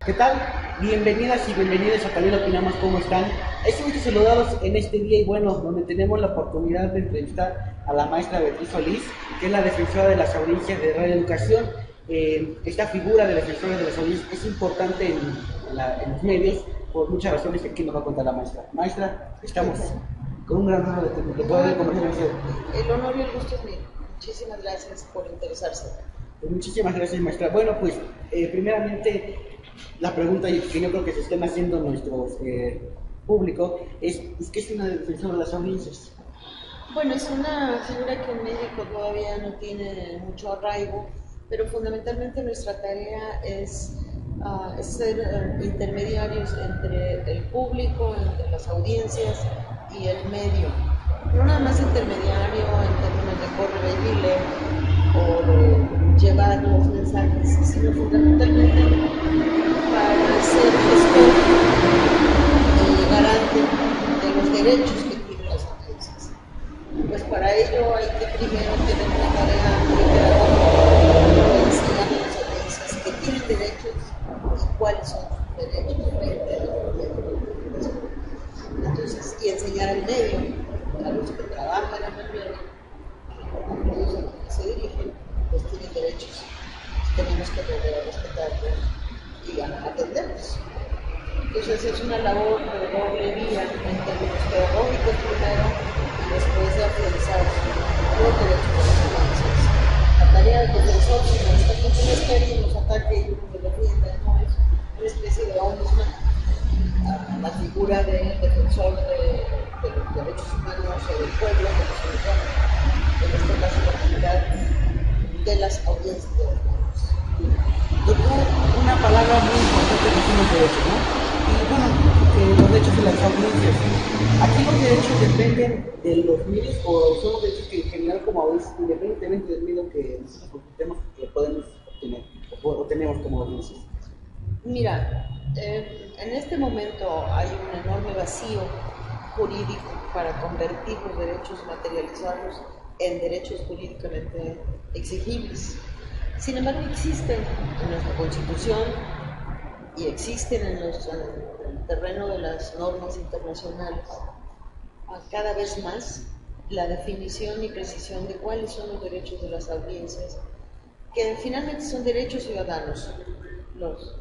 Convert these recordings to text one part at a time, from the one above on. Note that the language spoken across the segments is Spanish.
¿Qué tal? Bienvenidas y bienvenidos a Panel Opinamos, ¿cómo están? Estamos saludados en este día y bueno, donde tenemos la oportunidad de entrevistar a la maestra Beatriz Solís, que es la defensora de las audiencias de Radio Educación. Esta figura de defensora de las audiencias es importante en los medios por muchas razones que aquí nos va a contar la maestra. Maestra, estamos con un gran honor de poder conversar con usted. El honor y el gusto es mío. Muchísimas gracias por interesarse. Pues muchísimas gracias, maestra. Bueno, pues primeramente la pregunta que yo creo que se están haciendo nuestro público es ¿qué es una defensora de las audiencias? Bueno, es una figura que en México todavía no tiene mucho arraigo, pero fundamentalmente nuestra tarea es ser intermediarios entre el público, entre las audiencias y el medio. No nada más intermediario en términos de corre y dile o de llevar los mensajes, sino fundamentalmente para ser gestor y garante de los derechos que tienen las audiencias. Pues para ello hay que primero tener una tarea muy pedagógica de enseñar a las audiencias que tienen derechos y cuáles son sus derechos frente a la medio. Entonces, y enseñar al medio, a los que trabajan en el medio, aquellos a los que se dirigen, pues tienen derechos. Tenemos que aprender a respetarlos y a atenderlos. Entonces es una labor de doble vía en términos pedagógicos primero y después de afianzar los derechos de las audiencias. La tarea del defensor, si no está con un estéril, nos ataque y nos defienda, no es una especie de ombudsman. La figura del defensor de los derechos humanos o del pueblo, que nos llama, en este caso la comunidad de las audiencias de los pueblos. Tocó una palabra muy importante que son los derechos, ¿no? Y bueno, los derechos de las audiencias. ¿Aquí los derechos dependen de los medios o son los derechos que en general como audiencias, independientemente del medio que nosotros tenemos, que podemos obtener o tenemos como audiencias? Mira, en este momento hay un enorme vacío jurídico para convertir los derechos materializados en derechos jurídicamente exigibles. Sin embargo, existen en nuestra Constitución y existen en el terreno de las normas internacionales cada vez más la definición y precisión de cuáles son los derechos de las audiencias, que finalmente son derechos ciudadanos.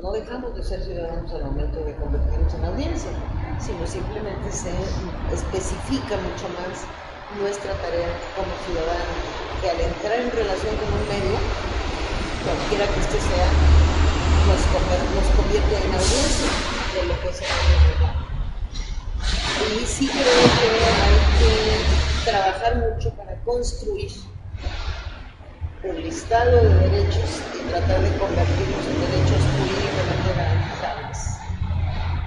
No dejamos de ser ciudadanos al momento de convertirnos en audiencia, sino simplemente se especifica mucho más nuestra tarea como ciudadanos, que al entrar en relación con un medio, cualquiera que este sea, nos convierte en audiencia de lo que es el medio. Y sí creo que hay que trabajar mucho para construir un listado de derechos y tratar de convertirlos en derechos jurídicamente garantizados,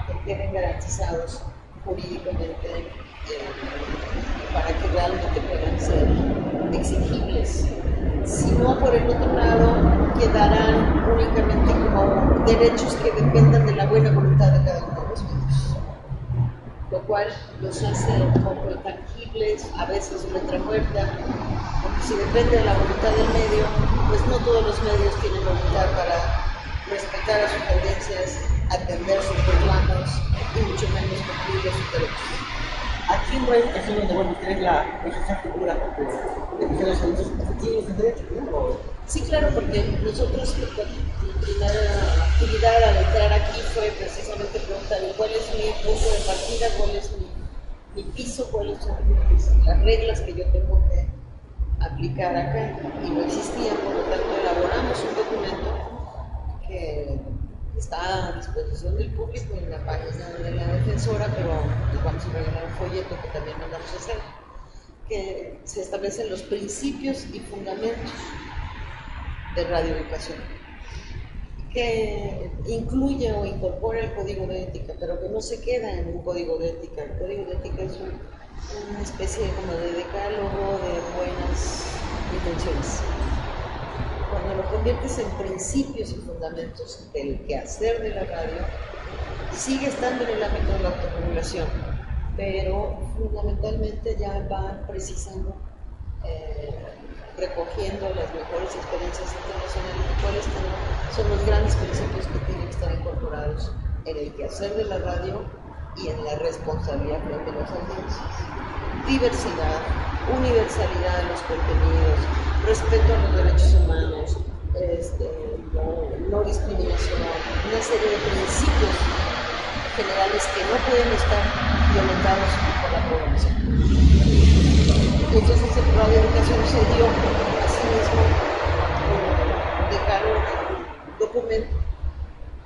que queden garantizados jurídicamente para que realmente puedan ser exigibles. Si no, por el otro lado, quedarán únicamente como derechos que dependan de la buena voluntad de cada uno de los medios, lo cual los hace poco intangibles, a veces letra muerta, porque si depende de la voluntad del medio, pues no todos los medios tienen voluntad para respetar a sus audiencias, atender sus reclamos y mucho menos cumplir sus derechos. Aquí en Radio Educación, donde bueno, usted es esa figura de las audiencias, ¿tiene ese derecho, no? Sí, claro, porque nosotros la primera actividad al entrar aquí fue precisamente preguntar cuál es mi punto de partida, cuál es mi piso, cuáles son las reglas que yo tengo que aplicar acá, y no existían, por lo tanto elaboramos un documento que está a disposición del público en la página de la defensora, pero les vamos a regalar un folleto que también mandamos a hacer, que se establecen los principios y fundamentos de radioeducación, que incluye o incorpora el código de ética, pero que no se queda en un código de ética. El código de ética es una especie como de decálogo de buenas intenciones. Cuando lo conviertes en principios y fundamentos del quehacer de la radio, sigue estando en el ámbito de la autorregulación, pero fundamentalmente ya va precisando recogiendo las mejores experiencias internacionales y cuáles son los grandes principios que tienen que estar incorporados en el quehacer de la radio y en la responsabilidad frente a las audiencias. Diversidad, universalidad de los contenidos, respeto a los derechos humanos, no discriminación, una serie de principios generales que no pueden estar violentados por la programación. Entonces el Radio Educación se dio a sí mismo dejaron un documento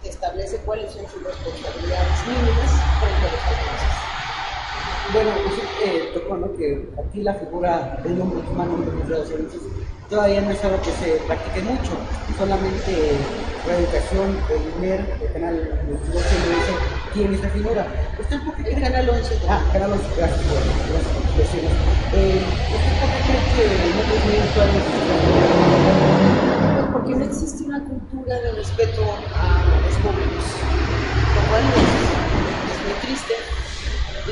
que establece cuáles son sus responsabilidades mínimas frente a los audiencias. Bueno, pues tocó, ¿no?, que aquí la figura del ombudsman de los servicios todavía no es algo que se practique mucho, solamente Radio Educación, el INER, el canal 22 tiene esta figura. ¿Usted por qué cree? El canal 11. Canal 11, gracias por decirnos. ¿Usted por qué cree que no tiene todavía esta? Porque no existe una cultura de respeto a los públicos, lo cual es muy triste.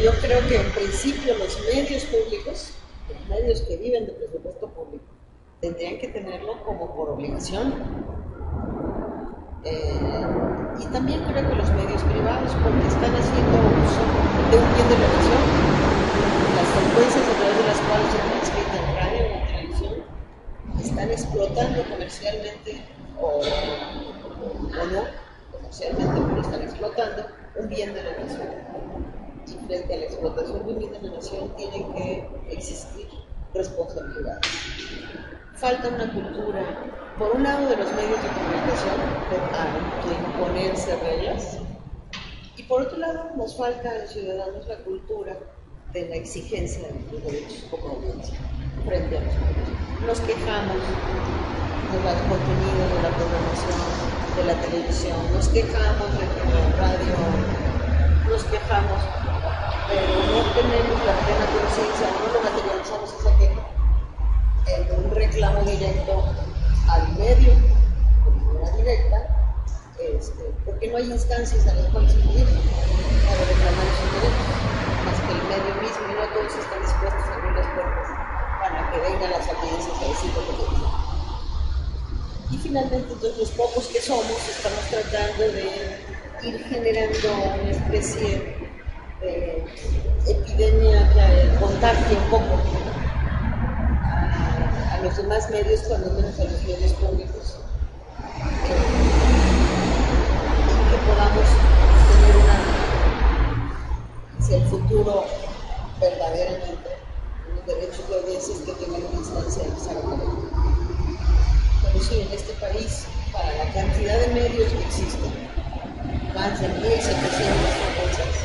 Yo creo que en principio los medios públicos, los medios que viven de presupuesto público, tendrían que tenerlo como por obligación. Y también creo que los medios privados, porque están haciendo uso de un bien de la nación, las frecuencias a través de las cuales se transmiten en radio y en televisión, están explotando comercialmente o no, comercialmente, pero están explotando un bien de la nación. Y frente a la explotación de un bien de la nación tienen que existir responsabilidades. Falta una cultura, por un lado, de los medios de comunicación, de imponerse reglas, y por otro lado, nos falta a los ciudadanos la cultura de la exigencia de los derechos como audiencia frente a los medios. Nos quejamos de los contenidos de la programación de la televisión, nos quejamos de que la radio, nos quejamos, pero no tenemos la plena conciencia, no lo materializamos esa queja en un reclamo directo al medio, de manera directa, porque no hay instancias a las cuales acudir para reclamar esos derechos, más que el medio mismo, y no todos están dispuestos a abrir las puertas para que vengan las audiencias a decir lo que dicen. Y finalmente, entonces, los pocos que somos estamos tratando de ir generando una especie de epidemia que contagie un poco a los demás medios, cuando menos a los medios públicos, y que podamos tener hacia el futuro verdaderamente unos derechos de audiencias que tengan una instancia de desarrollo. Pero sí, en este país, para la cantidad de medios que existen, más de 1.700 frecuencias,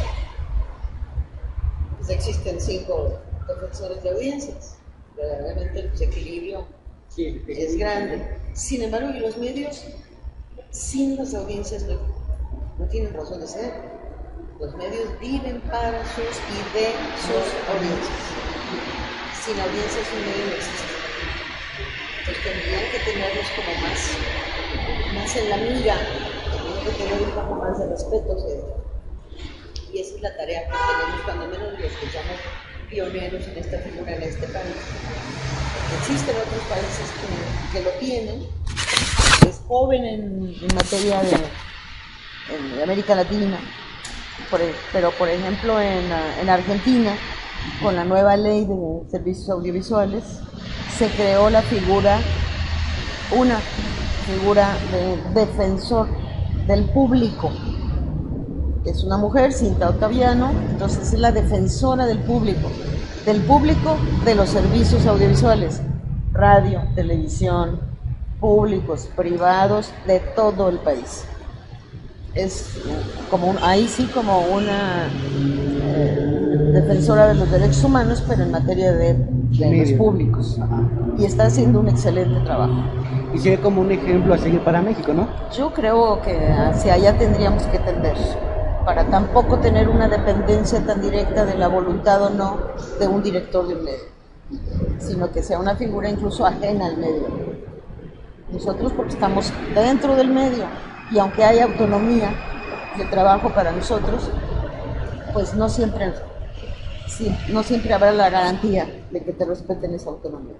pues existen 5 defensores de audiencias. Verdaderamente el desequilibrio es grande. Sin embargo, y los medios sin las audiencias no tienen razón de ser. Los medios viven para sus y de sus audiencias. Sin audiencias un medio no existe. Entonces tendrían que tenerlos como más en la mira, tendrían que tener un poco más de respeto. Y esa es la tarea que tenemos, cuando menos los que somos pioneros en esta figura en este país. Existen otros países que lo tienen, es joven en materia de América Latina, pero por ejemplo en Argentina, con la nueva ley de servicios audiovisuales, se creó una figura de defensor del público. Es una mujer, Cinta Ottaviano, entonces es la defensora del público de los servicios audiovisuales, radio, televisión, públicos, privados, de todo el país. Es como ahí sí como una defensora de los derechos humanos, pero en materia de los públicos. Y está haciendo un excelente trabajo. Y sería como un ejemplo a seguir para México, ¿no? Yo creo que hacia allá tendríamos que tender, para tampoco tener una dependencia tan directa de la voluntad o no de un director de un medio, sino que sea una figura incluso ajena al medio. Nosotros, porque estamos dentro del medio, y aunque hay autonomía de trabajo para nosotros, pues no siempre habrá la garantía de que te respeten esa autonomía.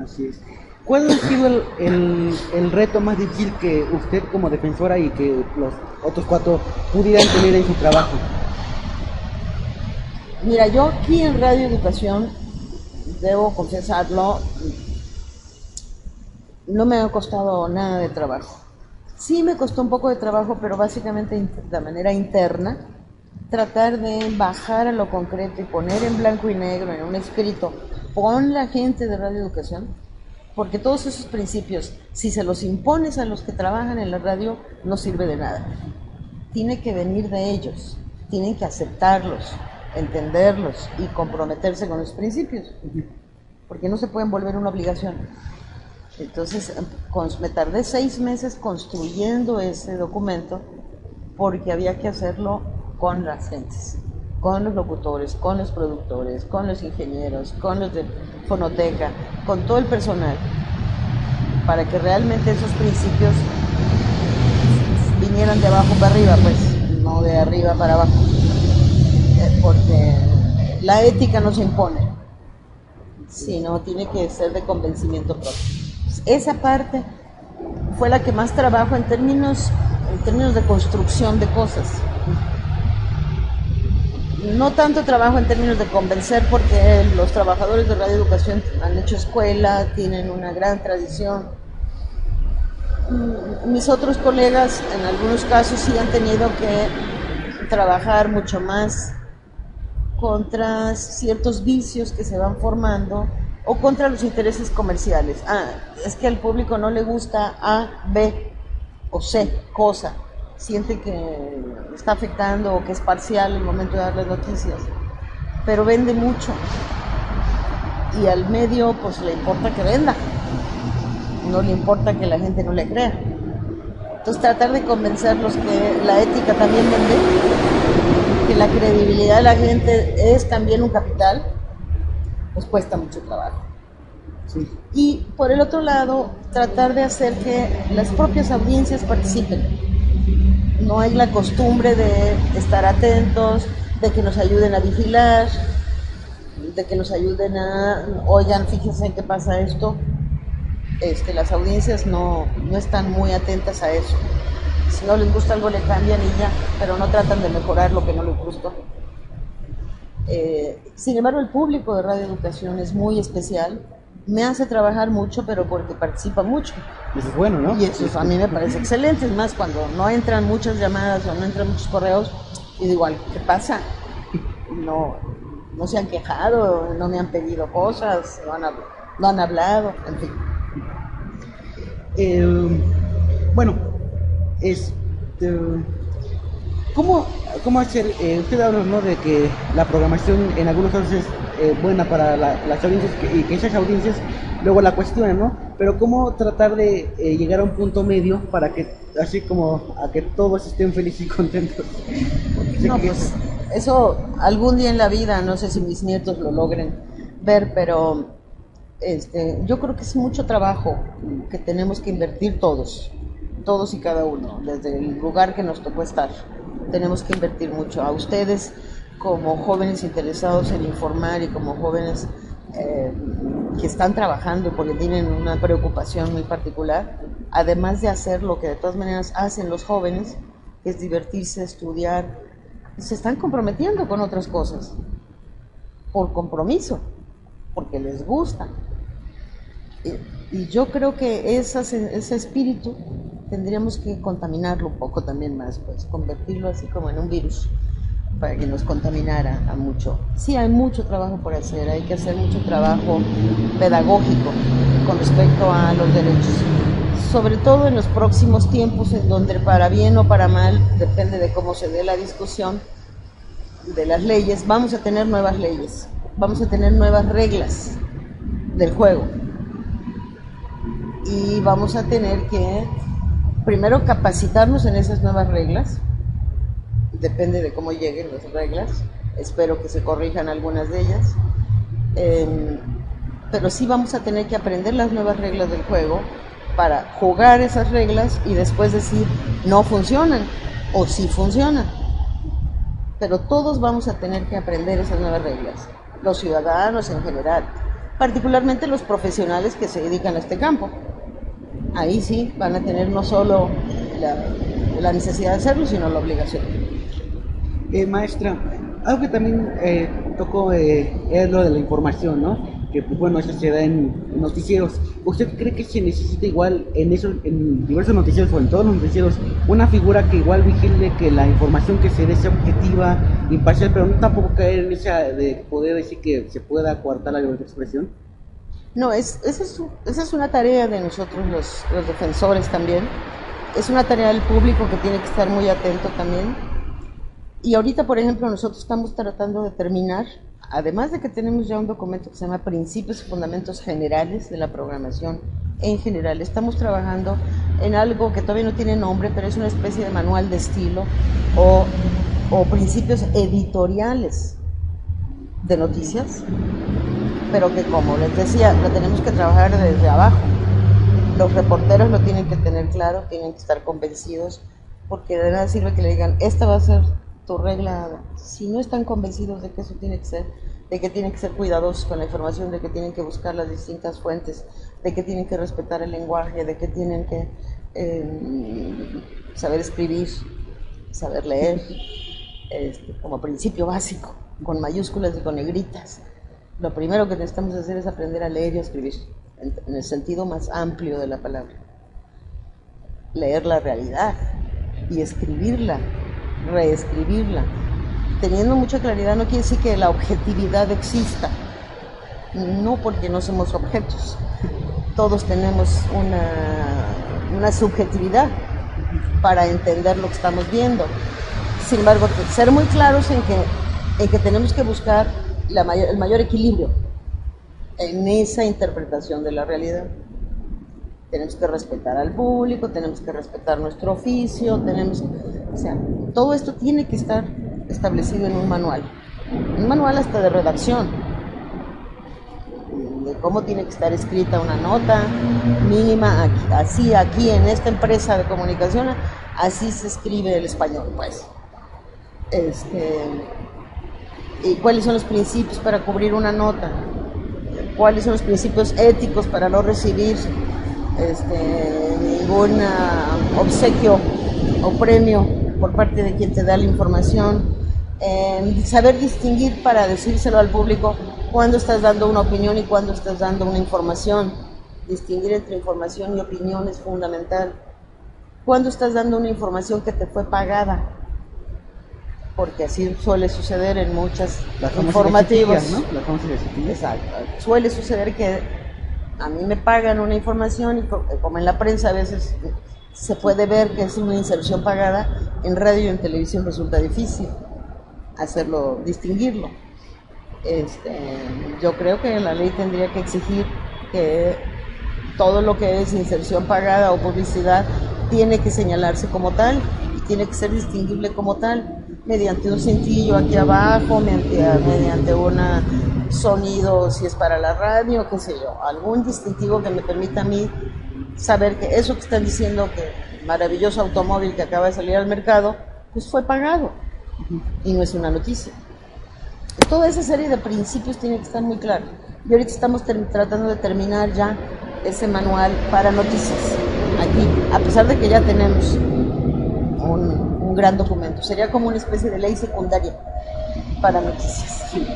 Así es. ¿Cuál ha sido el reto más difícil que usted como defensora y que los otros cuatro pudieran tener en su trabajo? Mira, yo aquí en Radio Educación, debo confesarlo, no me ha costado nada de trabajo. Sí me costó un poco de trabajo, pero básicamente de manera interna, tratar de bajar a lo concreto y poner en blanco y negro en un escrito con la gente de Radio Educación, porque todos esos principios, si se los impones a los que trabajan en la radio, no sirve de nada. Tiene que venir de ellos, tienen que aceptarlos, entenderlos y comprometerse con los principios, porque no se pueden volver una obligación. Entonces me tardé 6 meses construyendo ese documento porque había que hacerlo con las gentes, con los locutores, con los productores, con los ingenieros, con los de fonoteca, con todo el personal, para que realmente esos principios vinieran de abajo para arriba, pues, no de arriba para abajo, porque la ética no se impone, sino tiene que ser de convencimiento propio. Esa parte fue la que más trabajo en términos de construcción de cosas. No tanto trabajo en términos de convencer, porque los trabajadores de Radio Educación han hecho escuela, tienen una gran tradición. Mis otros colegas en algunos casos sí han tenido que trabajar mucho más contra ciertos vicios que se van formando o contra los intereses comerciales. Es que al público no le gusta A, B o C cosa, siente que está afectando o que es parcial el momento de dar las noticias, pero vende mucho y al medio pues le importa que venda, no le importa que la gente no le crea. Entonces tratar de convencerlos que la ética también vende, que la credibilidad de la gente es también un capital, pues cuesta mucho trabajo. Sí. Y por el otro lado, tratar de hacer que las propias audiencias participen. No hay la costumbre de estar atentos, de que nos ayuden a vigilar, de que nos ayuden oigan, fíjense en qué pasa esto. Las audiencias no están muy atentas a eso. Si no les gusta algo le cambian y ya, pero no tratan de mejorar lo que no les gustó. Sin embargo, el público de Radio Educación es muy especial. Me hace trabajar mucho, pero porque participa mucho. Eso es bueno, ¿no? Y eso a mí me parece excelente. Es más, cuando no entran muchas llamadas o no entran muchos correos, y digo, ¿qué pasa? No se han quejado, no me han pedido cosas, no han hablado, en fin. Bueno, ¿cómo hacer? Usted habla, ¿no?, de que la programación en algunos casos es buena para las audiencias y que esas audiencias luego la cuestionan, ¿no? Pero ¿cómo tratar de llegar a un punto medio para que, así como a que todos estén felices y contentos? No, pues eso algún día en la vida, no sé si mis nietos lo logren ver, pero yo creo que es mucho trabajo que tenemos que invertir todos y cada uno, desde el lugar que nos tocó estar. Tenemos que invertir mucho. A ustedes, como jóvenes interesados en informar y como jóvenes que están trabajando porque tienen una preocupación muy particular, además de hacer lo que de todas maneras hacen los jóvenes, que es divertirse, estudiar, se están comprometiendo con otras cosas, por compromiso, porque les gusta. Y yo creo que ese espíritu tendríamos que contaminarlo un poco también más, pues convertirlo así como en un virus para que nos contaminara a mucho. Sí, hay mucho trabajo por hacer, hay que hacer mucho trabajo pedagógico con respecto a los derechos, sobre todo en los próximos tiempos, en donde para bien o para mal, depende de cómo se dé la discusión de las leyes, vamos a tener nuevas leyes, vamos a tener nuevas reglas del juego y vamos a tener que primero capacitarnos en esas nuevas reglas. Depende de cómo lleguen las reglas, espero que se corrijan algunas de ellas, pero sí vamos a tener que aprender las nuevas reglas del juego para jugar esas reglas y después decir no funcionan o sí funcionan, pero todos vamos a tener que aprender esas nuevas reglas, los ciudadanos en general, particularmente los profesionales que se dedican a este campo. Ahí sí van a tener no solo la necesidad de hacerlo, sino la obligación. Maestra, algo que también tocó es lo de la información, ¿no? Que pues, bueno, eso se da en noticieros. ¿Usted cree que se necesita igual en diversos noticieros o en todos los noticieros, una figura que igual vigile que la información que se dé sea objetiva, imparcial, pero no tampoco caer en esa de poder decir que se pueda coartar la libertad de expresión? No, esa es una tarea de nosotros los defensores también. Es una tarea del público que tiene que estar muy atento también. Y ahorita, por ejemplo, nosotros estamos tratando de terminar, además de que tenemos ya un documento que se llama Principios y Fundamentos Generales de la Programación en general, estamos trabajando en algo que todavía no tiene nombre, pero es una especie de manual de estilo o principios editoriales de noticias, pero que, como les decía, lo tenemos que trabajar desde abajo. Los reporteros lo tienen que tener claro, tienen que estar convencidos, porque de nada sirve que le digan, esta va a ser tu regla, si no están convencidos de que eso tiene que ser, de que tienen que ser cuidadosos con la información, de que tienen que buscar las distintas fuentes, de que tienen que respetar el lenguaje, de que tienen que saber escribir, saber leer, como principio básico, con mayúsculas y con negritas. Lo primero que necesitamos hacer es aprender a leer y a escribir, en el sentido más amplio de la palabra. Leer la realidad y escribirla, reescribirla. Teniendo mucha claridad no quiere decir que la objetividad exista, no, porque no somos objetos. Todos tenemos una subjetividad para entender lo que estamos viendo. Sin embargo, ser muy claros en que tenemos que buscar el mayor equilibrio en esa interpretación de la realidad. Tenemos que respetar al público, tenemos que respetar nuestro oficio, o sea, todo esto tiene que estar establecido en un manual hasta de redacción, de cómo tiene que estar escrita una nota mínima, aquí en esta empresa de comunicación, así se escribe el español, pues. Y cuáles son los principios para cubrir una nota, cuáles son los principios éticos para no recibir ningún obsequio o premio por parte de quien te da la información, saber distinguir para decírselo al público cuando estás dando una opinión y cuando estás dando una información. Distinguir entre información y opinión es fundamental. Cuando estás dando una información que te fue pagada, porque así suele suceder en muchas informativos, ¿no? Las famosas legitimidades. Exacto. Suele suceder que a mí me pagan una información y como en la prensa a veces se puede ver que es una inserción pagada, en radio y en televisión resulta difícil distinguirlo. Yo creo que la ley tendría que exigir que todo lo que es inserción pagada o publicidad tiene que señalarse como tal y tiene que ser distinguible como tal, mediante un cintillo aquí abajo, mediante un sonido, si es para la radio, qué sé yo, algún distintivo que me permita a mí saber que eso que están diciendo, que el maravilloso automóvil que acaba de salir al mercado, pues fue pagado y no es una noticia. Toda esa serie de principios tiene que estar muy claro. Y ahorita estamos tratando de terminar ya ese manual para noticias aquí, a pesar de que ya tenemos un gran documento. Sería como una especie de ley secundaria para noticias. Sí.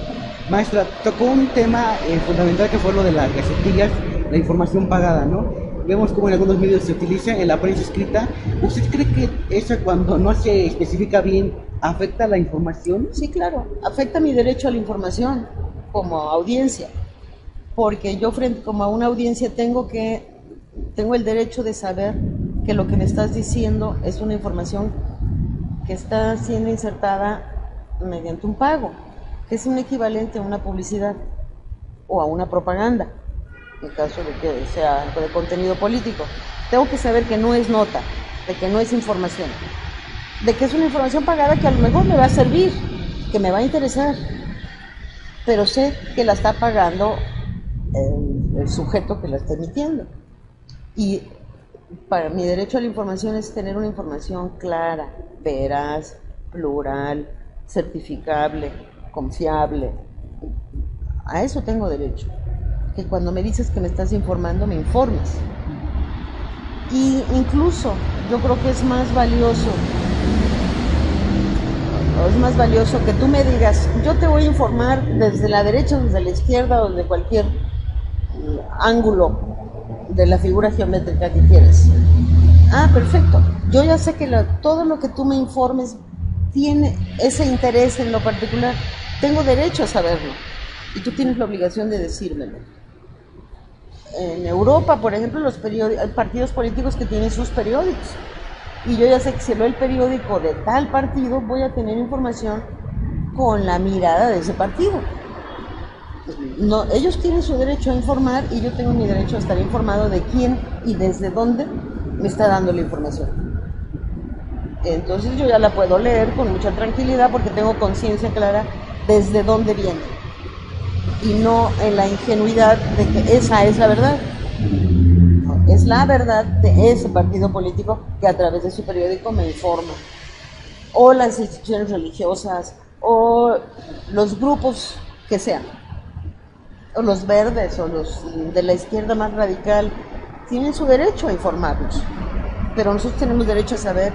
Maestra, tocó un tema fundamental que fue lo de las gacetillas, la información pagada, ¿no? Vemos cómo en algunos medios se utiliza en la prensa escrita. ¿Usted cree que eso, cuando no se especifica bien, afecta la información? Sí, claro, afecta mi derecho a la información como audiencia, porque yo como a una audiencia tengo el derecho de saber que lo que me estás diciendo es una información que está siendo insertada mediante un pago, que es un equivalente a una publicidad o a una propaganda, en caso de que sea de contenido político. Tengo que saber que no es nota, de que no es información, de que es una información pagada que a lo mejor me va a servir, que me va a interesar, pero sé que la está pagando el sujeto que la está emitiendo. Y para mi derecho a la información es tener una información clara, veraz, plural, certificable, confiable. A eso tengo derecho. que cuando me dices que me estás informando, me informes. Y incluso yo creo que es más valioso que tú me digas, yo te voy a informar desde la derecha, desde la izquierda o desde cualquier ángulo de la figura geométrica que quieras. Ah, perfecto. Yo ya sé que todo lo que tú me informes tiene ese interés en lo particular. Tengo derecho a saberlo y tú tienes la obligación de decírmelo. En Europa, por ejemplo, hay partidos políticos que tienen sus periódicos. Y yo ya sé que si leo el periódico de tal partido, voy a tener información con la mirada de ese partido. No, ellos tienen su derecho a informar y yo tengo mi derecho a estar informado de quién y desde dónde me está dando la información. Entonces yo ya la puedo leer con mucha tranquilidad porque tengo conciencia clara desde dónde viene y no en la ingenuidad de que esa es la verdad. No, es la verdad de ese partido político que a través de su periódico me informa, o las instituciones religiosas o los grupos que sean, o los verdes o los de la izquierda más radical, tienen su derecho a informarnos, pero nosotros tenemos derecho a saber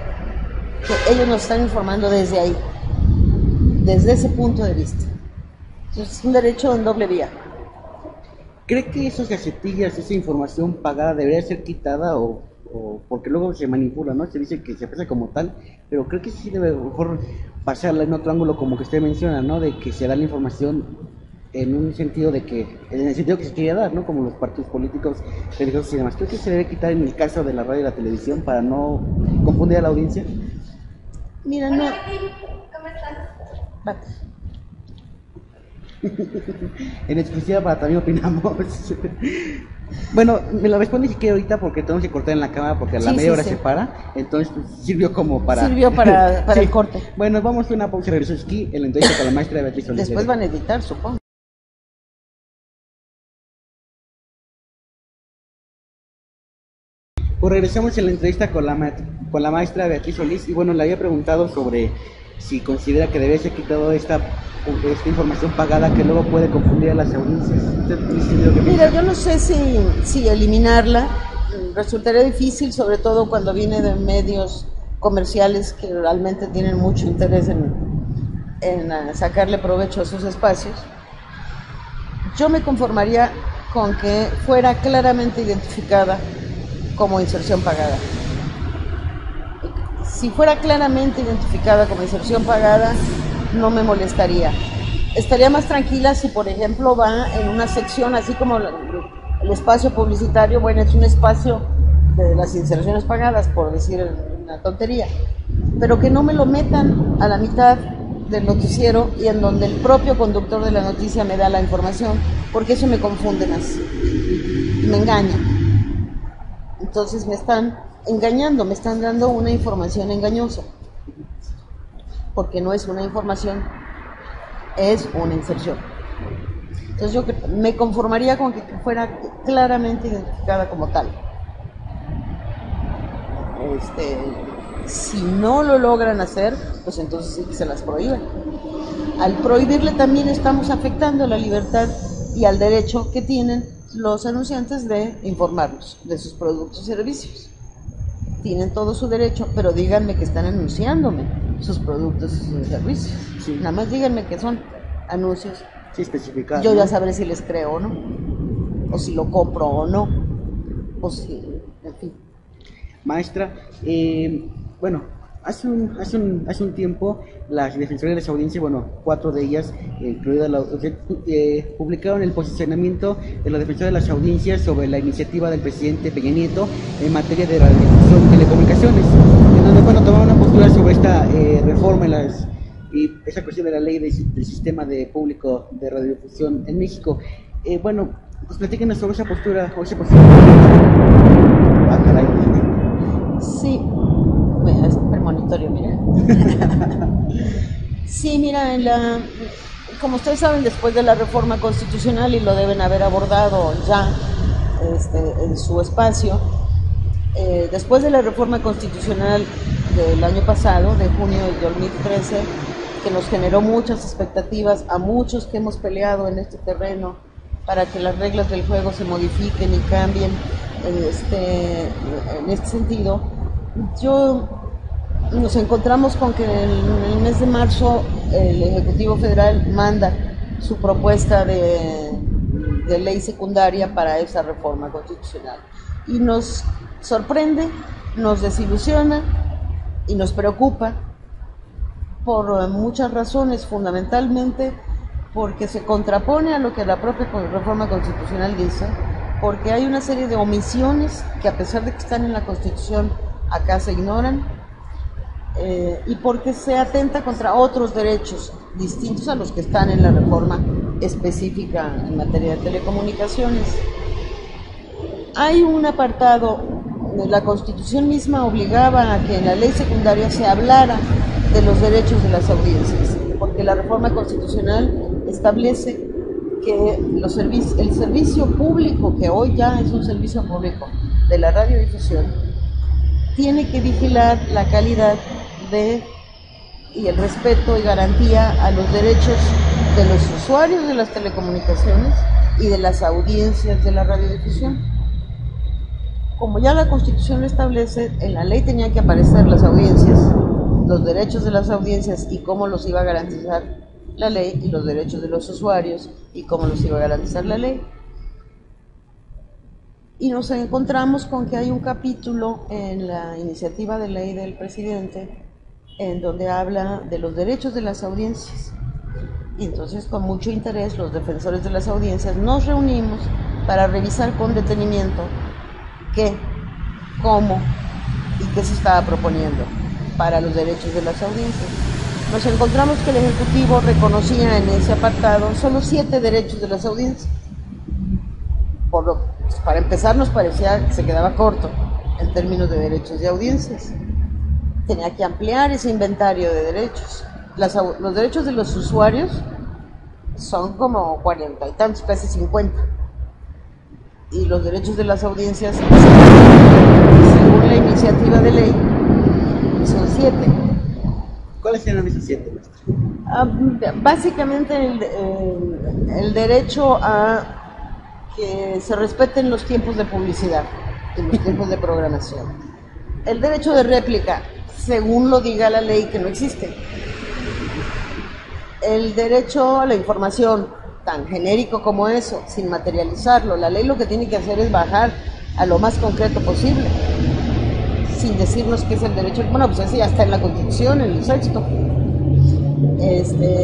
que ellos nos están informando desde ahí, desde ese punto de vista. Entonces es un derecho en doble vía. ¿Cree que esas gacetillas, esa información pagada debería ser quitada o porque luego se manipula, ¿no? Se dice que se pasa como tal, pero creo que sí debe mejor pasarla en otro ángulo, como que usted menciona, ¿no? De que se da la información en un sentido en el sentido que se quería dar, ¿no? Como los partidos políticos, religiosos y demás. Creo que se debe quitar en el caso de la radio y la televisión para no confundir a la audiencia. Mira, no. ¿Cómo estás? En exclusiva para También Opinamos. Bueno, me lo responde si quiere ahorita porque tenemos que cortar en la cámara porque a la media hora se para. Entonces pues, sirvió para sí. El corte. Bueno, vamos a una pausa y regreso aquí en la entrevista con la maestra Beatriz Solís. Después van a editar, supongo. Pues regresamos en la entrevista con la maestra Beatriz Solís y bueno, le había preguntado sobre si considera que debe ser quitado esta información pagada que luego puede confundir a las audiencias. Mira, yo no sé si eliminarla resultaría difícil, sobre todo cuando viene de medios comerciales que realmente tienen mucho interés en sacarle provecho a sus espacios. Yo me conformaría con que fuera claramente identificada como inserción pagada. Si fuera claramente identificada como inserción pagada, no me molestaría. Estaría más tranquila si, por ejemplo, va en una sección, así como el espacio publicitario, bueno, es un espacio de las inserciones pagadas, por decir una tontería, pero que no me lo metan a la mitad del noticiero y en donde el propio conductor de la noticia me da la información, porque eso me confunde más, me engaña. Entonces me están engañando, me están dando una información engañosa, porque no es una información, es una inserción. Entonces yo me conformaría con que fuera claramente identificada como tal. Si no lo logran hacer, pues entonces sí que se las prohíben. Al prohibirle también estamos afectando la libertad y al derecho que tienen los anunciantes de informarnos de sus productos y servicios. Tienen todo su derecho, pero díganme que están anunciándome sus productos y sus servicios. Sí. Nada más díganme que son anuncios. Sí, especificados. Yo ya sabré si les creo o no, o si lo compro o no, o si, en fin. Maestra, bueno, hace un tiempo las defensoras de las audiencias, bueno, 4 de ellas, incluida publicaron el posicionamiento de la defensora de las audiencias sobre la iniciativa del presidente Peña Nieto en materia de radiodifusión y telecomunicaciones, en donde, bueno, tomaron una postura sobre esta reforma y esa cuestión de la ley del sistema de público de radiodifusión en México. Bueno, pues platíquenos sobre esa postura o ese posicionamiento. Ah, caray. Sí, es premonitorio, mira. Sí, mira, como ustedes saben, después de la reforma constitucional, y lo deben haber abordado ya en su espacio, después de la reforma constitucional del año pasado, de junio del 2013, que nos generó muchas expectativas a muchos que hemos peleado en este terreno para que las reglas del juego se modifiquen y cambien en este sentido. Nos encontramos con que en el mes de marzo el Ejecutivo Federal manda su propuesta de ley secundaria para esa reforma constitucional. Y nos sorprende, nos desilusiona y nos preocupa por muchas razones, fundamentalmente porque se contrapone a lo que la propia reforma constitucional dice, porque hay una serie de omisiones que, a pesar de que están en la Constitución, acá se ignoran, y porque se atenta contra otros derechos distintos a los que están en la reforma específica en materia de telecomunicaciones. Hay un apartado, la Constitución misma obligaba a que en la ley secundaria se hablara de los derechos de las audiencias, porque la reforma constitucional establece que el servicio público, que hoy ya es un servicio público de la radiodifusión, tiene que vigilar la calidad y el respeto y garantía a los derechos de los usuarios de las telecomunicaciones y de las audiencias de la radiodifusión. Como ya la Constitución lo establece, en la ley tenían que aparecer las audiencias, los derechos de las audiencias y cómo los iba a garantizar la ley, y los derechos de los usuarios y cómo los iba a garantizar la ley. Y nos encontramos con que hay un capítulo en la iniciativa de ley del presidente en donde habla de los derechos de las audiencias. Y entonces, con mucho interés, los defensores de las audiencias nos reunimos para revisar con detenimiento qué, cómo y qué se estaba proponiendo para los derechos de las audiencias. Nos encontramos que el Ejecutivo reconocía en ese apartado solo 7 derechos de las audiencias. Para empezar, nos parecía que se quedaba corto en términos de derechos de audiencias. Tenía que ampliar ese inventario de derechos. Los derechos de los usuarios son como 40 y tantos, casi 50. Y los derechos de las audiencias, según la iniciativa de ley, son 7. ¿Cuáles eran esos 7, maestra? Básicamente el derecho a que se respeten los tiempos de publicidad y los tiempos de programación. El derecho de réplica, según lo diga la ley, que no existe. El derecho a la información, tan genérico como eso, sin materializarlo. La ley lo que tiene que hacer es bajar a lo más concreto posible, sin decirnos qué es el derecho. Bueno, pues ese ya está en la Constitución, en el 6º.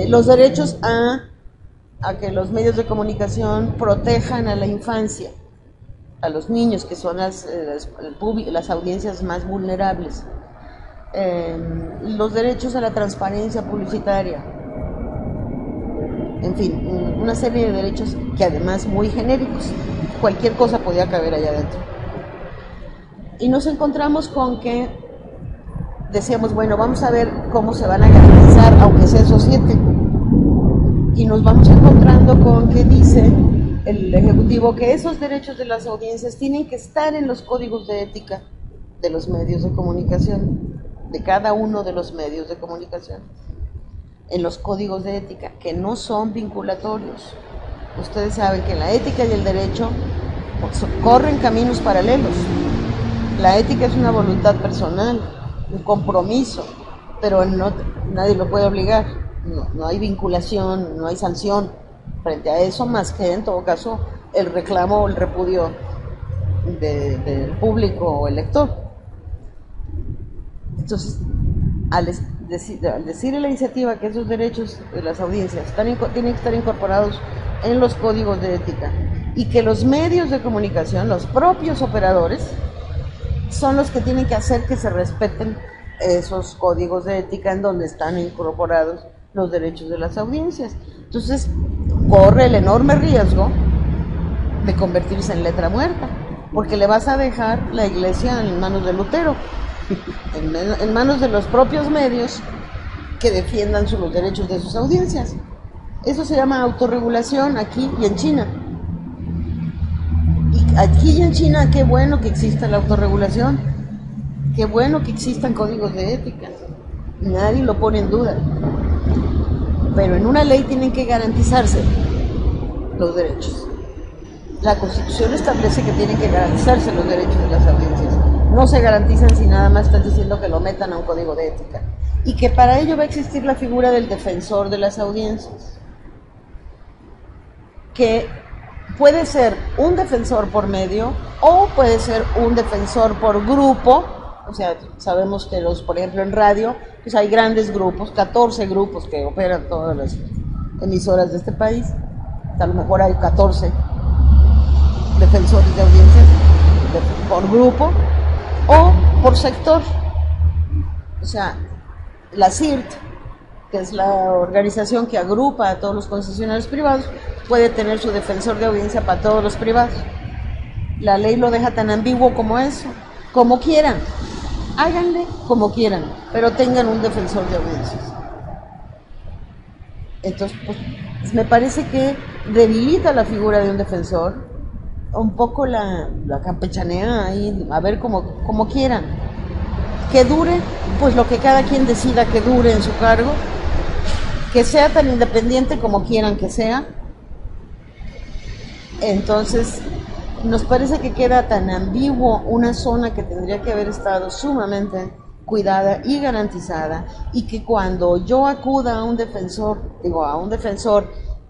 Los derechos a que los medios de comunicación protejan a la infancia, a los niños, que son las audiencias más vulnerables. Los derechos a la transparencia publicitaria. En fin, una serie de derechos que además muy genéricos. Cualquier cosa podía caber allá adentro. Y nos encontramos con que decíamos, bueno, vamos a ver cómo se van a garantizar, aunque sea esos 7. Y nos vamos encontrando con que dice el Ejecutivo que esos derechos de las audiencias tienen que estar en los códigos de ética de los medios de comunicación, de cada uno de los medios de comunicación, en los códigos de ética, que no son vinculatorios. Ustedes saben que la ética y el derecho corren caminos paralelos. La ética es una voluntad personal, un compromiso, pero nadie lo puede obligar. No hay vinculación, no hay sanción frente a eso, más que en todo caso el reclamo o el repudio del público o el lector. Entonces, al decir en la iniciativa que esos derechos de las audiencias tienen que estar incorporados en los códigos de ética, y que los medios de comunicación, los propios operadores, son los que tienen que hacer que se respeten esos códigos de ética en donde están incorporados los derechos de las audiencias. Entonces, corre el enorme riesgo de convertirse en letra muerta, porque le vas a dejar la iglesia en manos de Lutero, en manos de los propios medios que defiendan los derechos de sus audiencias. Eso se llama autorregulación aquí y en China. Y aquí y en China, qué bueno que exista la autorregulación, qué bueno que existan códigos de ética, nadie lo pone en duda. Pero en una ley tienen que garantizarse los derechos. La Constitución establece que tienen que garantizarse los derechos de las audiencias. No se garantizan si nada más estás diciendo que lo metan a un código de ética. Y que para ello va a existir la figura del defensor de las audiencias, que puede ser un defensor por medio o puede ser un defensor por grupo. O sea, sabemos que por ejemplo en radio, pues hay grandes grupos, 14 grupos que operan todas las emisoras de este país. A lo mejor hay 14 defensores de audiencias por grupo o por sector. O sea, la CIRT, que es la organización que agrupa a todos los concesionarios privados, puede tener su defensor de audiencia para todos los privados. La ley lo deja tan ambiguo como eso. Como quieran, háganle como quieran, pero tengan un defensor de audiencias. Entonces, pues, me parece que debilita la figura de un defensor, un poco la campechanea ahí, a ver como quieran. Que dure, pues lo que cada quien decida que dure en su cargo, que sea tan independiente como quieran que sea. Entonces, nos parece que queda tan ambiguo una zona que tendría que haber estado sumamente cuidada y garantizada, y que cuando yo acuda a un defensor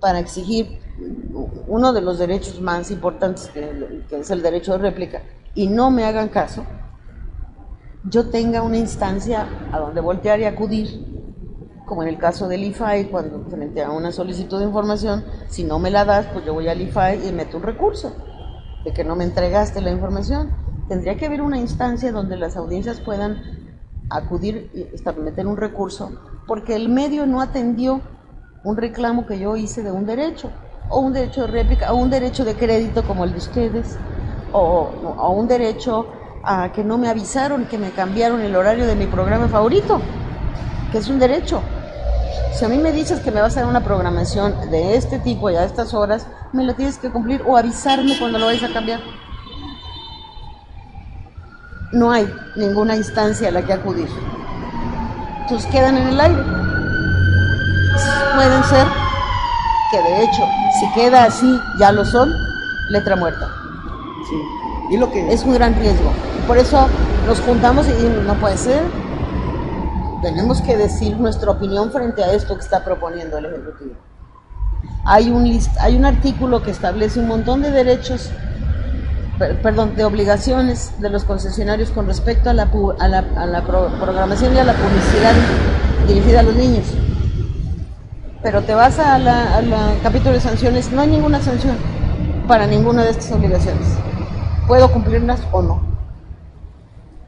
para exigir uno de los derechos más importantes, que es el derecho de réplica, y no me hagan caso, yo tenga una instancia a donde voltear y acudir, como en el caso del IFAI, cuando frente a una solicitud de información, si no me la das, pues yo voy al IFAI y meto un recurso de que no me entregaste la información. Tendría que haber una instancia donde las audiencias puedan acudir y meter un recurso, porque el medio no atendió un reclamo que yo hice de un derecho, o un derecho de réplica, o un derecho de crédito como el de ustedes, o un derecho a que no me avisaron que me cambiaron el horario de mi programa favorito, que es un derecho. Si a mí me dices que me vas a dar una programación de este tipo y a estas horas, me la tienes que cumplir o avisarme cuando lo vayas a cambiar. No hay ninguna instancia a la que acudir. Entonces quedan en el aire. Pueden ser que de hecho, si queda así, ya lo son, letra muerta. Sí. Y lo que... Es un gran riesgo. Por eso nos juntamos y no puede ser. Tenemos que decir nuestra opinión frente a esto que está proponiendo el Ejecutivo. Hay un artículo que establece un montón de derechos, de obligaciones de los concesionarios con respecto a la programación y a la publicidad dirigida a los niños. Pero te vas a la capítulo de sanciones, no hay ninguna sanción para ninguna de estas obligaciones. ¿Puedo cumplirlas o no?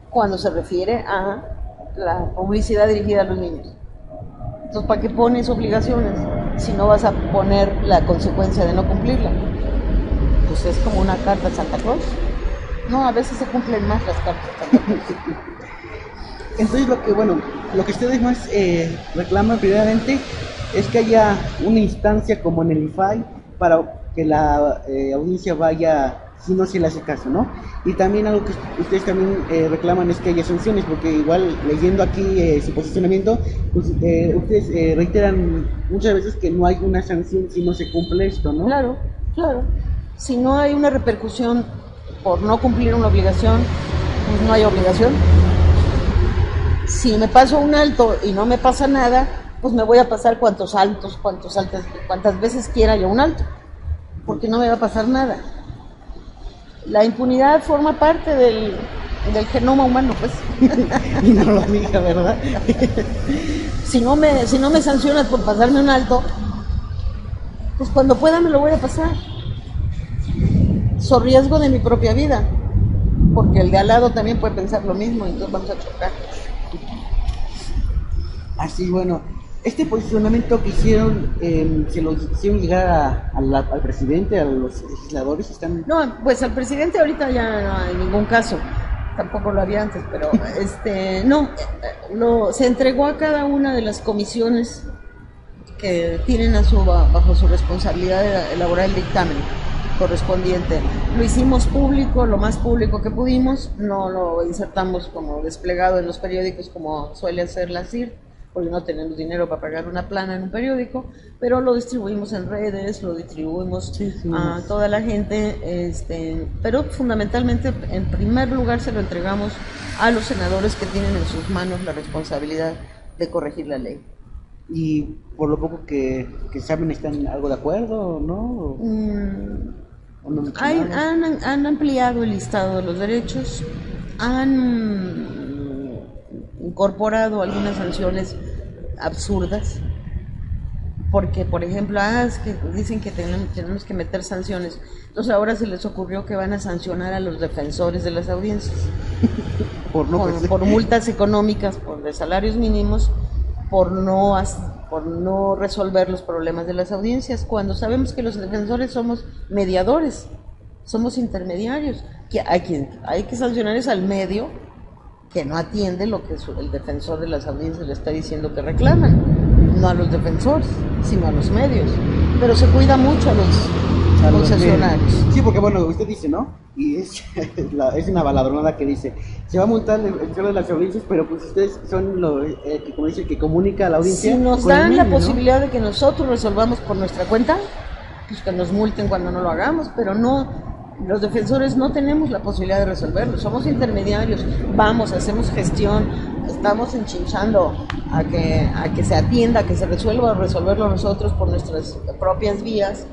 Cuando se refiere a la publicidad dirigida a los niños. Entonces, ¿para qué pones obligaciones si no vas a poner la consecuencia de no cumplirla? Pues es como una carta de Santa Claus. No, a veces se cumplen más las cartas de Santa Claus. Entonces, lo que ustedes más reclaman primeramente es que haya una instancia como en el IFAI para que la audiencia vaya, si no se le hace caso, ¿no? Y también algo que ustedes también reclaman es que haya sanciones, porque igual leyendo aquí su posicionamiento, pues, ustedes reiteran muchas veces que no hay una sanción si no se cumple esto, ¿no? Claro. Si no hay una repercusión por no cumplir una obligación, pues no hay obligación. Si me paso un alto y no me pasa nada, pues me voy a pasar cuantas veces quiera yo un alto, porque no me va a pasar nada. La impunidad forma parte del genoma humano, pues. Y no lo diga, ¿verdad? Si no me sancionas por pasarme un alto, pues cuando pueda me lo voy a pasar. So riesgo de mi propia vida, porque el de al lado también puede pensar lo mismo y entonces vamos a chocar. Así, este posicionamiento que hicieron, se lo hicieron llegar al presidente, a los legisladores, están... No, pues al presidente ahorita ya no hay ningún caso, tampoco lo había antes, pero se entregó a cada una de las comisiones que tienen bajo su responsabilidad elaborar el dictamen correspondiente. Lo hicimos público, lo más público que pudimos, no lo insertamos como desplegado en los periódicos como suele hacer la CIR. porque no tenemos dinero para pagar una plana en un periódico, pero lo distribuimos en redes, lo distribuimos a toda la gente, pero fundamentalmente, en primer lugar, se lo entregamos a los senadores que tienen en sus manos la responsabilidad de corregir la ley. Y por lo poco que saben, ¿están algo de acuerdo, no? ¿O no han ampliado el listado de los derechos, han incorporado algunas sanciones absurdas, porque por ejemplo, es que dicen que tenemos que meter sanciones, entonces ahora se les ocurrió que van a sancionar a los defensores de las audiencias por multas económicas, de salarios mínimos, por no resolver los problemas de las audiencias, cuando sabemos que los defensores somos mediadores, somos intermediarios, que hay que sancionar es al medio que no atiende lo que el defensor de las audiencias le está diciendo que reclaman, no a los defensores, sino a los medios, pero se cuida mucho a los concesionarios. Sí, porque bueno, usted dice, ¿no? Y es una baladronada que dice, se va a multar el señor de las audiencias, pero pues ustedes son como dice, que comunica a la audiencia. Si nos dan la posibilidad de que nosotros resolvamos por nuestra cuenta, pues que nos multen cuando no lo hagamos, pero no. Los defensores no tenemos la posibilidad de resolverlo, somos intermediarios, hacemos gestión, estamos enchinchando a que se atienda, a que se resolverlo nosotros por nuestras propias vías,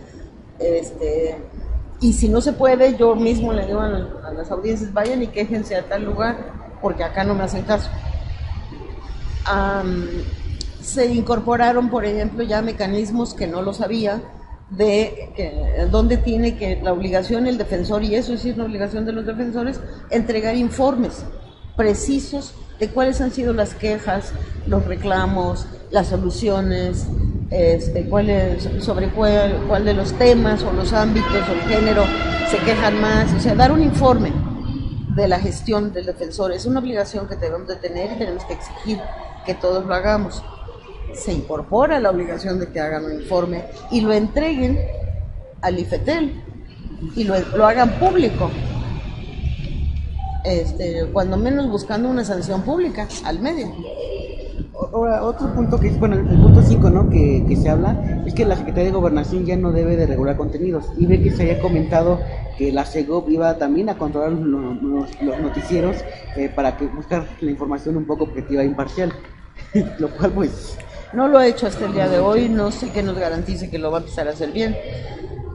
y si no se puede, yo mismo le digo a las audiencias, vayan y quéjense a tal lugar, porque acá no me hacen caso. Se incorporaron, por ejemplo, ya mecanismos que no lo sabía, donde tiene que la obligación el defensor, y eso sí es una obligación de los defensores, entregar informes precisos de cuáles han sido las quejas, los reclamos, las soluciones, sobre cuál de los temas o los ámbitos o el género se quejan más, o sea, dar un informe de la gestión del defensor. Es una obligación que debemos de tener y tenemos que exigir que todos lo hagamos. Se incorpora la obligación de que hagan un informe y lo entreguen al IFETEL y lo hagan público, cuando menos buscando una sanción pública al medio. Ahora, otro punto que es, bueno, el punto 5, ¿no? que se habla, es que la Secretaría de Gobernación ya no debe de regular contenidos, y ve que se había comentado que la SEGOV iba también a controlar los noticieros para que buscar la información un poco objetiva e imparcial, lo cual pues... No lo ha hecho hasta el día de hoy, no sé qué nos garantice que lo va a empezar a hacer bien.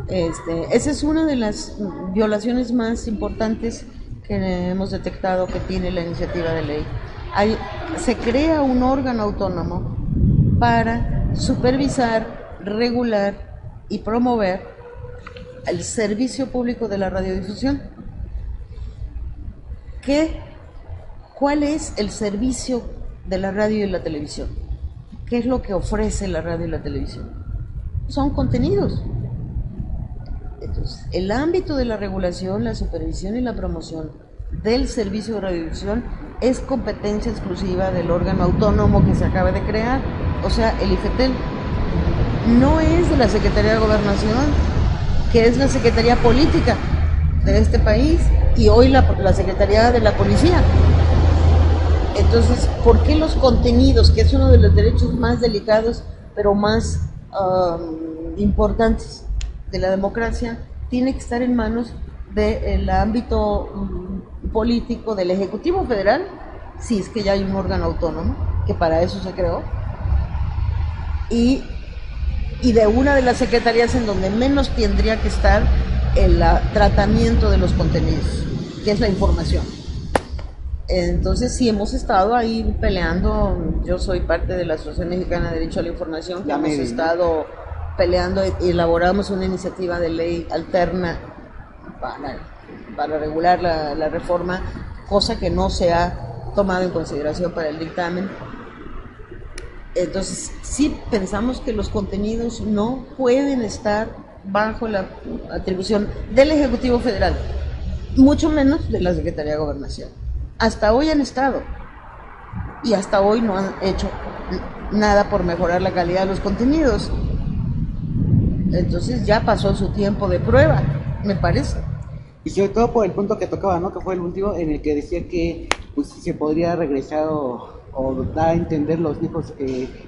Esa es una de las violaciones más importantes que hemos detectado que tiene la iniciativa de ley. Se crea un órgano autónomo para supervisar, regular y promover el servicio público de la radiodifusión. ¿Cuál es el servicio de la radio y la televisión? ¿Qué es lo que ofrece la radio y la televisión? Son contenidos. Entonces, el ámbito de la regulación, la supervisión y la promoción del servicio de radiodifusión es competencia exclusiva del órgano autónomo que se acaba de crear, o sea, el IFETEL. No es de la Secretaría de Gobernación, que es la Secretaría Política de este país, y hoy la Secretaría de la Policía. Entonces, ¿por qué los contenidos, que es uno de los derechos más delicados, pero más importantes de la democracia, tiene que estar en manos del ámbito político del Ejecutivo Federal, si es que ya hay un órgano autónomo, que para eso se creó, y de una de las secretarías en donde menos tendría que estar el tratamiento de los contenidos, que es la información? Entonces sí hemos estado ahí peleando. Yo soy parte de la Asociación Mexicana de Derecho a la Información, que hemos estado peleando y elaboramos una iniciativa de ley alterna para regular la reforma, cosa que no se ha tomado en consideración para el dictamen. Entonces sí pensamos que los contenidos no pueden estar bajo la atribución del Ejecutivo Federal, mucho menos de la Secretaría de Gobernación. Hasta hoy han estado, y hasta hoy no han hecho nada por mejorar la calidad de los contenidos. Entonces ya pasó su tiempo de prueba, me parece. Y sobre todo por el punto que tocaba, ¿no? Que fue el último, en el que decía que pues se podría regresar o da a entender los viejos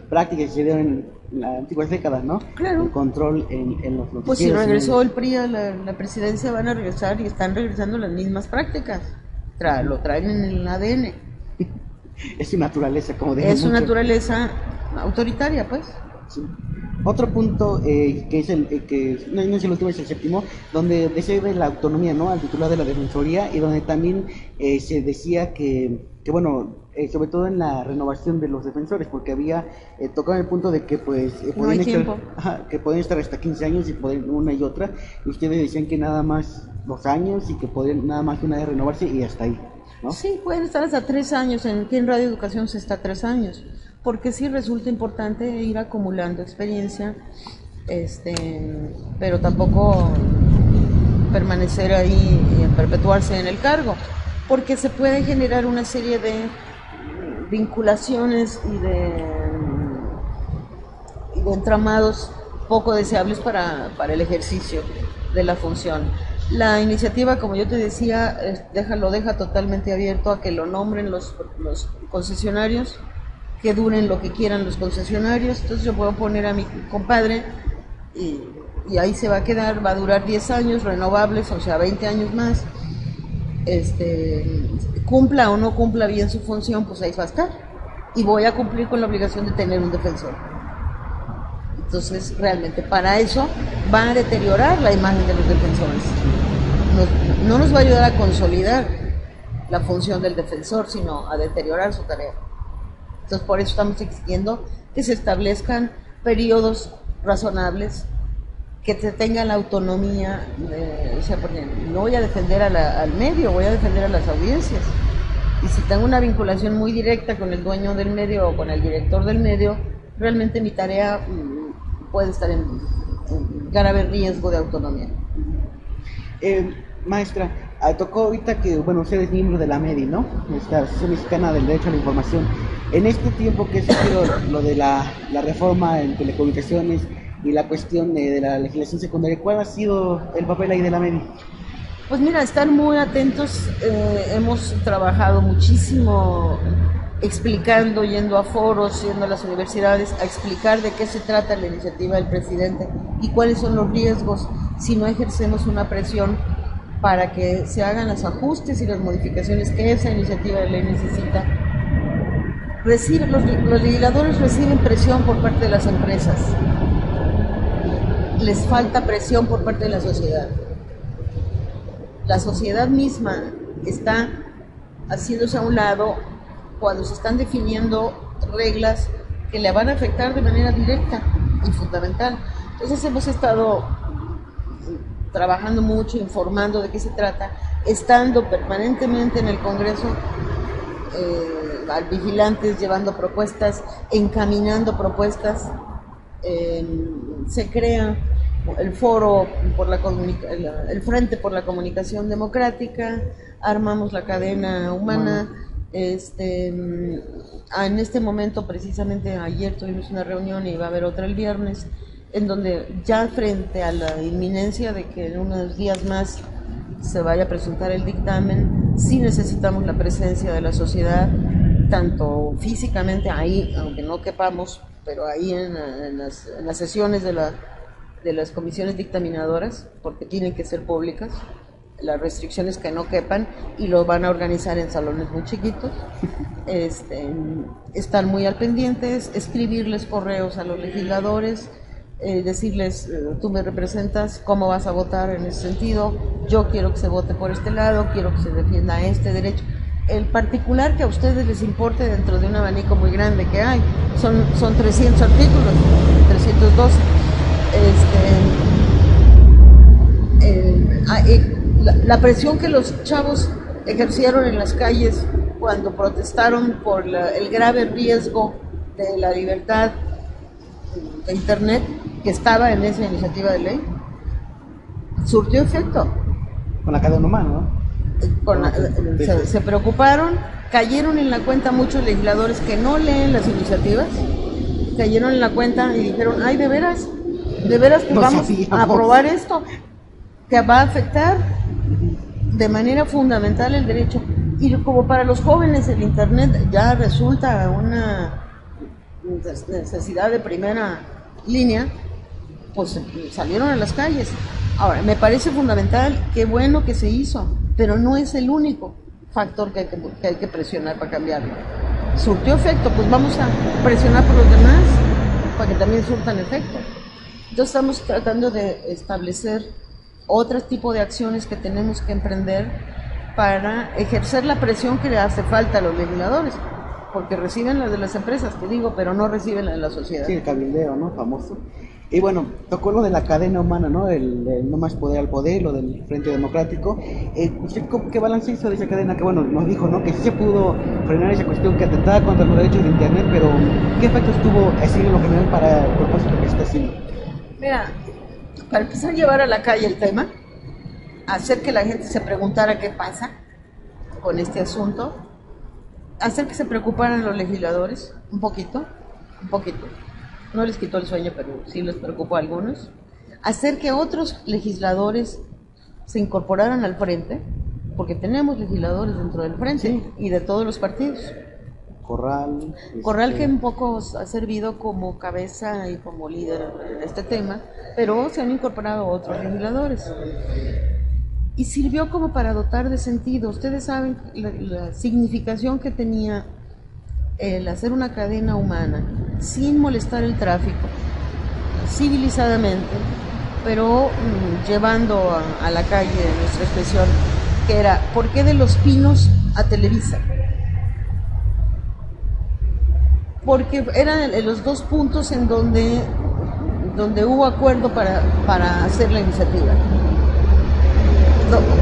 prácticas que se dieron en las antiguas décadas, ¿no? Claro. El control en los noticieros. Pues si regresó el PRI a la presidencia, van a regresar y están regresando las mismas prácticas. Lo traen en el ADN. Es su naturaleza, como es su naturaleza autoritaria, pues. Sí. Otro punto que es que no es el último, es el séptimo, donde se ve la autonomía, ¿no?, al titular de la Defensoría, y donde también se decía que bueno, sobre todo en la renovación de los defensores, porque había tocado el punto de que pues que podían estar hasta 15 años y poder una y otra, y ustedes decían que nada más 2 años y que podían nada más una vez renovarse y hasta ahí, ¿no? Sí, pueden estar hasta 3 años, aquí en Radio Educación se está 3 años, porque sí resulta importante ir acumulando experiencia, pero tampoco permanecer ahí y perpetuarse en el cargo, porque se puede generar una serie de vinculaciones y de entramados poco deseables para el ejercicio de la función. La iniciativa, como yo te decía, lo deja totalmente abierto a que lo nombren los concesionarios, que duren lo que quieran los concesionarios. Entonces yo puedo poner a mi compadre y ahí se va a quedar, va a durar 10 años renovables, o sea, 20 años más. Cumpla o no cumpla bien su función, pues ahí va a estar. Y voy a cumplir con la obligación de tener un defensor. Entonces, realmente, para eso va a deteriorar la imagen de los defensores. No nos va a ayudar a consolidar la función del defensor, sino a deteriorar su tarea. Entonces, por eso estamos exigiendo que se establezcan periodos razonables, que se tenga la autonomía, porque no voy a defender al medio, voy a defender a las audiencias. Y si tengo una vinculación muy directa con el dueño del medio o con el director del medio, realmente mi tarea puede estar en grave riesgo de autonomía. Maestra, tocó ahorita que, bueno, usted es miembro de la MEDI, ¿no?, esta Asociación Mexicana del Derecho a la Información. En este tiempo que ha sido lo de la reforma en telecomunicaciones y la cuestión de la legislación secundaria, ¿cuál ha sido el papel ahí de la MEDI? Pues mira, están muy atentos, hemos trabajado muchísimo explicando, yendo a foros, yendo a las universidades a explicar de qué se trata la iniciativa del presidente y cuáles son los riesgos si no ejercemos una presión para que se hagan los ajustes y las modificaciones que esa iniciativa de ley necesita. Los legisladores reciben presión por parte de las empresas, les falta presión por parte de la sociedad. La sociedad misma está haciéndose a un lado cuando se están definiendo reglas que le van a afectar de manera directa y fundamental. Entonces hemos estado trabajando mucho, informando de qué se trata, estando permanentemente en el Congreso, vigilantes, llevando propuestas, encaminando propuestas. Se crea el foro el Frente por la Comunicación Democrática, armamos la cadena humana. En este momento, precisamente ayer tuvimos una reunión y va a haber otra el viernes, en donde ya frente a la inminencia de que en unos días más se vaya a presentar el dictamen, sí necesitamos la presencia de la sociedad, tanto físicamente ahí, aunque no quepamos, pero ahí en las sesiones de las comisiones dictaminadoras, porque tienen que ser públicas, las restricciones que no quepan, y lo van a organizar en salones muy chiquitos. Están muy al pendientes, escribirles correos a los legisladores, decirles, tú me representas, ¿cómo vas a votar en ese sentido? Yo quiero que se vote por este lado, quiero que se defienda este derecho. El particular que a ustedes les importe dentro de un abanico muy grande que hay, son 300 artículos, 312. La presión que los chavos ejercieron en las calles cuando protestaron por el grave riesgo de la libertad de Internet que estaba en esa iniciativa de ley, surtió efecto. Con la cadena humana, ¿no? Se preocuparon, cayeron en la cuenta muchos legisladores que no leen las iniciativas, cayeron en la cuenta y dijeron, ay, de veras que vamos a aprobar esto, que va a afectar de manera fundamental el derecho. Y como para los jóvenes el Internet ya resulta una necesidad de primera línea, pues salieron a las calles. Ahora, me parece fundamental, qué bueno que se hizo, pero no es el único factor que hay que presionar para cambiarlo. Surtió efecto, pues vamos a presionar por los demás para que también surtan efecto. Entonces estamos tratando de establecer otro tipo de acciones que tenemos que emprender para ejercer la presión que le hace falta a los legisladores, porque reciben la de las empresas, te digo, pero no reciben la de la sociedad. Sí, el cabildeo, ¿no? Famoso. Y bueno, tocó lo de la cadena humana, ¿no? El no más poder al poder, lo del Frente Democrático. ¿Usted qué balance hizo de esa cadena? Que bueno, nos dijo, ¿no? Que sí se pudo frenar esa cuestión que atentaba contra los derechos de Internet, pero ¿qué efectos tuvo así en lo general para el propósito que se está haciendo? Mira, para empezar a llevar a la calle el tema, hacer que la gente se preguntara qué pasa con este asunto, hacer que se preocuparan los legisladores, un poquito, no les quitó el sueño, pero sí les preocupó a algunos, hacer que otros legisladores se incorporaran al frente, porque tenemos legisladores dentro del frente, sí, y de todos los partidos. Corral que un poco ha servido como cabeza y como líder en este tema, pero se han incorporado otros legisladores. Y sirvió como para dotar de sentido. Ustedes saben la significación que tenía el hacer una cadena humana sin molestar el tráfico, civilizadamente, pero llevando a la calle nuestra expresión, que era ¿por qué de Los Pinos a Televisa? Porque eran los dos puntos en donde hubo acuerdo para hacer la iniciativa.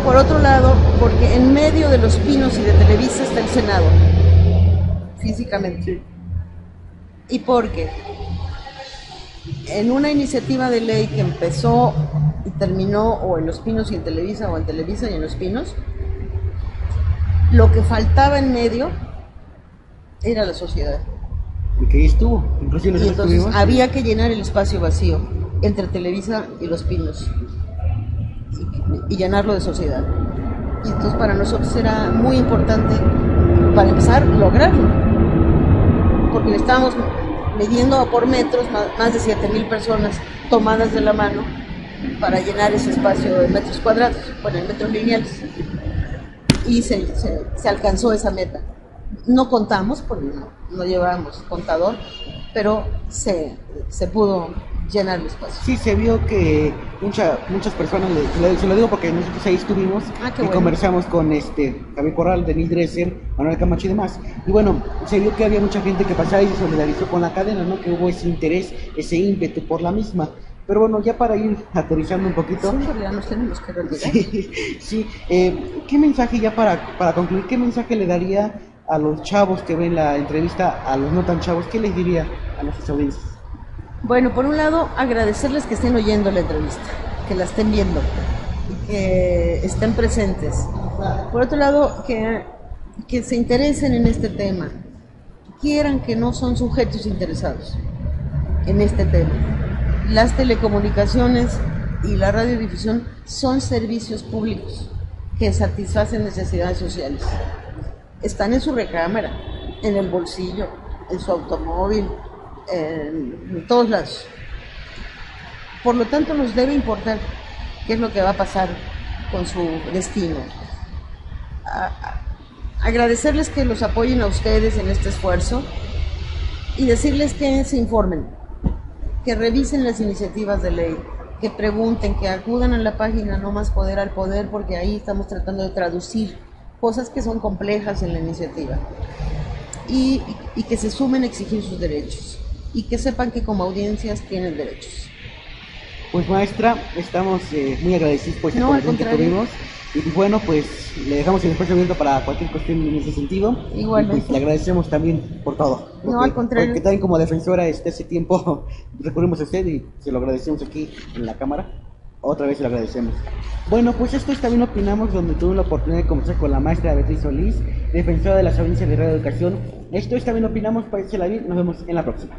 Por otro lado, porque en medio de Los Pinos y de Televisa está el Senado, físicamente. Y porque en una iniciativa de ley que empezó y terminó o en Los Pinos y en Televisa, o en Televisa y en Los Pinos, lo que faltaba en medio era la sociedad. Y que ahí estuvo, inclusive y entonces había que llenar el espacio vacío entre Televisa y Los Pinos y llenarlo de sociedad. Y entonces para nosotros era muy importante, para empezar, lograrlo, porque le estábamos midiendo por metros más de 7,000 personas tomadas de la mano para llenar ese espacio en metros cuadrados, bueno, en metros lineales, y se alcanzó esa meta. No contamos, porque no llevábamos contador, pero se pudo llenar el espacio. Sí, se vio que muchas personas, se lo digo porque nosotros ahí estuvimos y bueno, conversamos con Javier Corral, Denise Dresser, Manuel Camacho y demás. Y bueno, se vio que había mucha gente que pasaba y se solidarizó con la cadena, ¿no? Que hubo ese interés, ese ímpetu por la misma. Pero bueno, ya para ir aterrizando un poquito. Sí, ya nos tenemos que retirar. Sí. ¿Qué mensaje, ya para concluir, qué mensaje le daría a los chavos que ven la entrevista, a los no tan chavos? ¿Qué les diría a nuestras audiencias? Bueno, por un lado, agradecerles que estén oyendo la entrevista, que la estén viendo, que estén presentes. Por otro lado, que se interesen en este tema, quieran que no son sujetos interesados en este tema. Las telecomunicaciones y la radiodifusión son servicios públicos que satisfacen necesidades sociales. Están en su recámara, en el bolsillo, en su automóvil, en todos lados. Por lo tanto, nos debe importar qué es lo que va a pasar con su destino. Agradecerles que los apoyen a ustedes en este esfuerzo y decirles que se informen, que revisen las iniciativas de ley, que pregunten, que acudan a la página No Más Poder al Poder, porque ahí estamos tratando de traducir cosas que son complejas en la iniciativa, y que se sumen a exigir sus derechos, y que sepan que como audiencias tienen derechos. Pues maestra, estamos muy agradecidos por esta conversación que tuvimos, y bueno, pues le dejamos el espacio abierto para cualquier cuestión en ese sentido. Igualmente. Y pues le agradecemos también por todo. No, al contrario. Porque también como defensora hace tiempo recurrimos a usted y se lo agradecemos aquí en la cámara. Otra vez le agradecemos. Bueno, pues esto es También Opinamos, donde tuve la oportunidad de conversar con la maestra Beatriz Solís, defensora de las audiencias de Radio Educación. Esto es También Opinamos, parece la bien, nos vemos en la próxima.